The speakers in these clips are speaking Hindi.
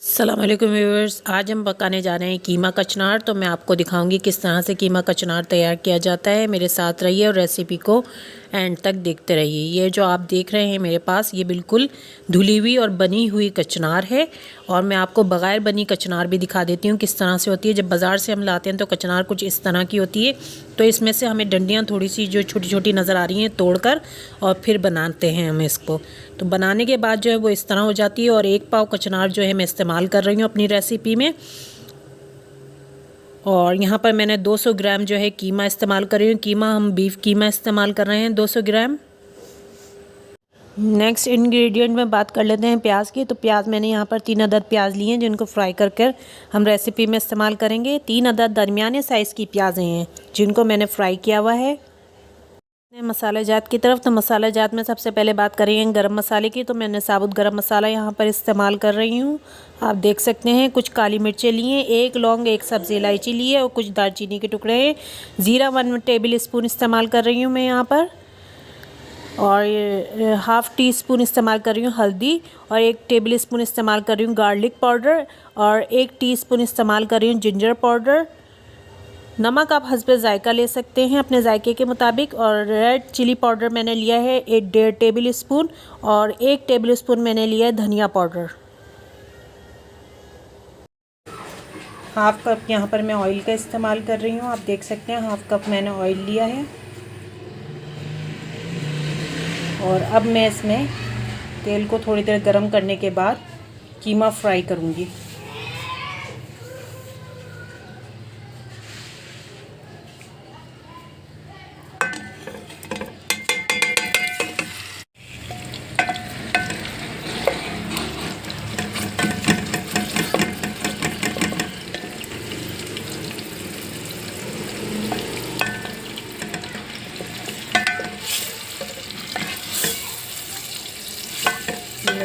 अस्सलाम वालेकुम व्यूअर्स। आज हम पकाने जा रहे हैं कीमा कचनार। तो मैं आपको दिखाऊंगी किस तरह से कीमा कचनार तैयार किया जाता है। मेरे साथ रहिए और रेसिपी को एंड तक देखते रहिए। ये जो आप देख रहे हैं मेरे पास, ये बिल्कुल धुली हुई और बनी हुई कचनार है। और मैं आपको बग़ैर बनी कचनार भी दिखा देती हूँ किस तरह से होती है। जब बाज़ार से हम लाते हैं तो कचनार कुछ इस तरह की होती है, तो इसमें से हमें डंडियाँ थोड़ी सी जो छोटी छोटी नज़र आ रही हैं तोड़कर और फिर बनाते हैं हम इसको। तो बनाने के बाद जो है वो इस तरह हो जाती है। और 1 पाव कचनार जो है मैं इस्तेमाल कर रही हूँ अपनी रेसिपी में। और यहाँ पर मैंने 200 ग्राम जो है कीमा इस्तेमाल कर रही हूँ। कीमा हम बीफ कीमा इस्तेमाल कर रहे हैं 200 ग्राम। नेक्स्ट इंग्रेडिएंट में बात कर लेते हैं प्याज की। तो प्याज मैंने यहाँ पर 3 अदद प्याज लिए हैं जिनको फ्राई कर हम रेसिपी में इस्तेमाल करेंगे। 3 अदद दरमियाने साइज़ की प्याज़ें हैं जिनको मैंने फ्राई किया हुआ है। मसाला जात की तरफ, तो मसाला जात में सबसे पहले बात करेंगे गरम मसाले की। तो मैंने साबुत गरम मसाला यहाँ पर इस्तेमाल कर रही हूँ। आप देख सकते हैं कुछ काली मिर्चें लिए, 1 लौंग, 1 सब्ज़ी इलायची लिए और कुछ दालचीनी के टुकड़े हैं। ज़ीरा 1 टेबल स्पून इस्तेमाल कर रही हूँ मैं यहाँ पर। और 1/2 टीस्पून इस्तेमाल कर रही हूँ हल्दी। और 1 टेबल स्पून इस्तेमाल कर रही हूँ गार्लिक पाउडर। और 1 टीस्पून इस्तेमाल कर रही हूँ जिंजर पाउडर। नमक आप हस्बे ज़ायका ले सकते हैं अपने ज़ायके के मुताबिक। और रेड चिली पाउडर मैंने लिया है 1.5 टेबल स्पून। और 1 टेबल स्पून मैंने लिया है धनिया पाउडर। 1/2 कप यहाँ पर मैं ऑयल का इस्तेमाल कर रही हूँ। आप देख सकते हैं 1/2 कप मैंने ऑयल लिया है। और अब मैं इसमें तेल को थोड़ी देर गर्म करने के बाद कीमा फ्राई करूँगी।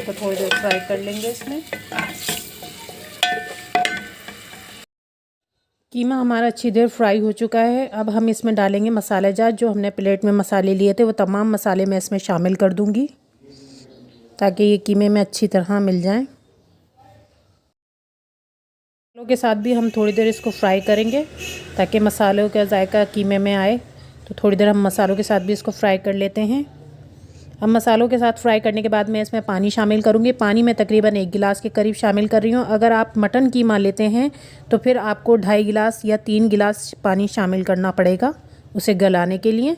तो थोड़ी देर फ्राई कर लेंगे इसमें। कीमा हमारा अच्छी देर फ्राई हो चुका है। अब हम इसमें डालेंगे मसाले जात। जो हमने प्लेट में मसाले लिए थे वो तमाम मसाले मैं इसमें शामिल कर दूंगी ताकि ये कीमे में अच्छी तरह मिल जाएं। मसालों के साथ भी हम थोड़ी देर इसको फ्राई करेंगे ताकि मसालों का जायका कीमे में आए। तो थोड़ी देर हम मसालों के साथ भी इसको फ्राई कर लेते हैं। अब मसालों के साथ फ्राई करने के बाद मैं इसमें पानी शामिल करूँगी। पानी में तकरीबन 1 गिलास के करीब शामिल कर रही हूँ। अगर आप मटन कीमा लेते हैं तो फिर आपको 2.5 गिलास या 3 गिलास पानी शामिल करना पड़ेगा उसे गलाने के लिए।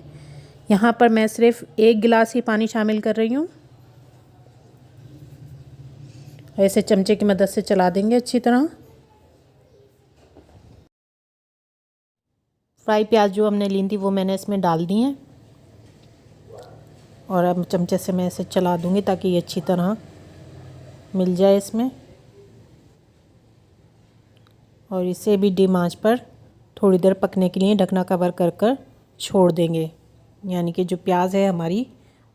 यहाँ पर मैं सिर्फ 1 गिलास ही पानी शामिल कर रही हूँ। ऐसे चमचे की मदद से चला देंगे अच्छी तरह। फ्राई प्याज जो हमने ली थी वो मैंने इसमें डाल दी हैं। और अब चमचे से मैं इसे चला दूंगी ताकि ये अच्छी तरह मिल जाए इसमें। और इसे भी डिम आंच पर थोड़ी देर पकने के लिए ढकना कवर कर छोड़ देंगे, यानी कि जो प्याज है हमारी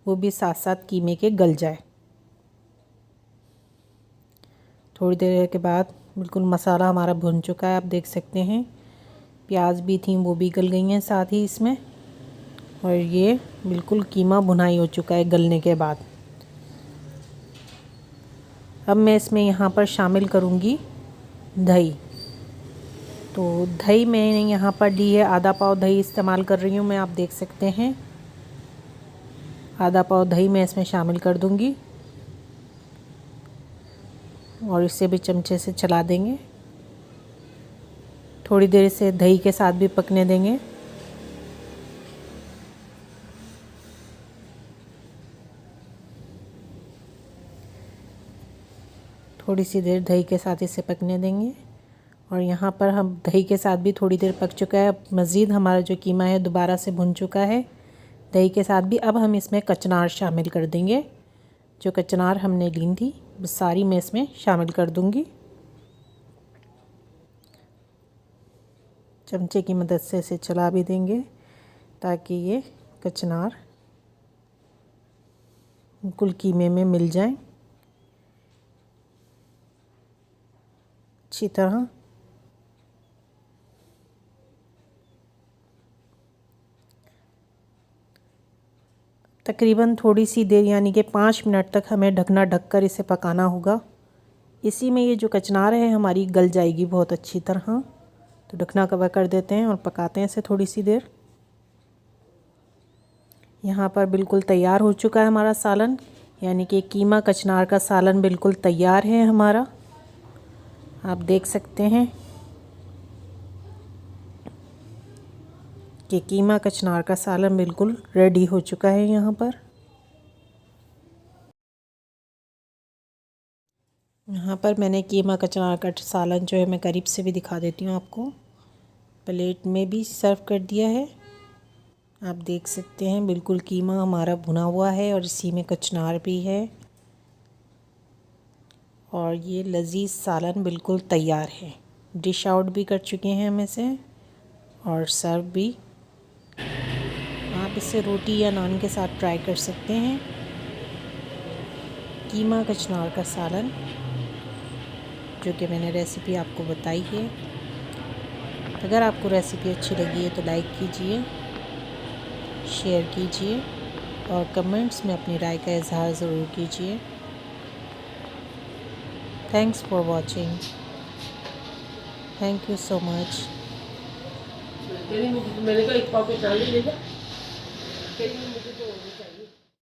वो भी साथ साथ कीमे के गल जाए। थोड़ी देर के बाद बिल्कुल मसाला हमारा भुन चुका है। आप देख सकते हैं प्याज भी थी वो भी गल गई हैं साथ ही इसमें। और ये बिल्कुल कीमा भुनाई हो चुका है गलने के बाद। अब मैं इसमें यहाँ पर शामिल करूँगी दही। तो दही मैंने यहाँ पर ली है, आधा पाव दही इस्तेमाल कर रही हूँ मैं। आप देख सकते हैं आधा पाव दही मैं इसमें शामिल कर दूँगी। और इसे भी चमचे से चला देंगे। थोड़ी देर इसे दही के साथ भी पकने देंगे। थोड़ी सी देर दही के साथ इसे पकने देंगे। और यहाँ पर हम दही के साथ भी थोड़ी देर पक चुका है। मज़ीद हमारा जो कीमा है दोबारा से भुन चुका है दही के साथ भी। अब हम इसमें कचनार शामिल कर देंगे। जो कचनार हमने ली थी वो सारी मैं इसमें शामिल कर दूँगी। चमचे की मदद से इसे चला भी देंगे ताकि ये कचनार बिल्कुल कीमे में मिल जाए अच्छी तरह। तकरीबन थोड़ी सी देर यानी कि 5 मिनट तक हमें ढकना ढककर इसे पकाना होगा इसी में ये जो कचनार है हमारी गल जाएगी बहुत अच्छी तरह। तो ढकना कवर कर देते हैं और पकाते हैं इसे थोड़ी सी देर। यहाँ पर बिल्कुल तैयार हो चुका है हमारा सालन, यानी कि कीमा कचनार का सालन बिल्कुल तैयार है हमारा। आप देख सकते हैं कि कीमा कचनार का सालन बिल्कुल रेडी हो चुका है। यहाँ पर मैंने कीमा कचनार का सालन जो है मैं करीब से भी दिखा देती हूँ आपको। प्लेट में भी सर्व कर दिया है। आप देख सकते हैं बिल्कुल कीमा हमारा भुना हुआ है और इसी में कचनार भी है और ये लजीज सालन बिल्कुल तैयार है। डिश आउट भी कर चुके हैं हम इसे और सर्व भी। आप इसे रोटी या नान के साथ ट्राई कर सकते हैं। कीमा कचनार का सालन जो कि मैंने रेसिपी आपको बताई है। अगर आपको रेसिपी अच्छी लगी है तो लाइक कीजिए, शेयर कीजिए और कमेंट्स में अपनी राय का इजहार ज़रूर कीजिए। Thanks for watching. Thank you so much. मैंने कहा एक पाव के चावल लेगा।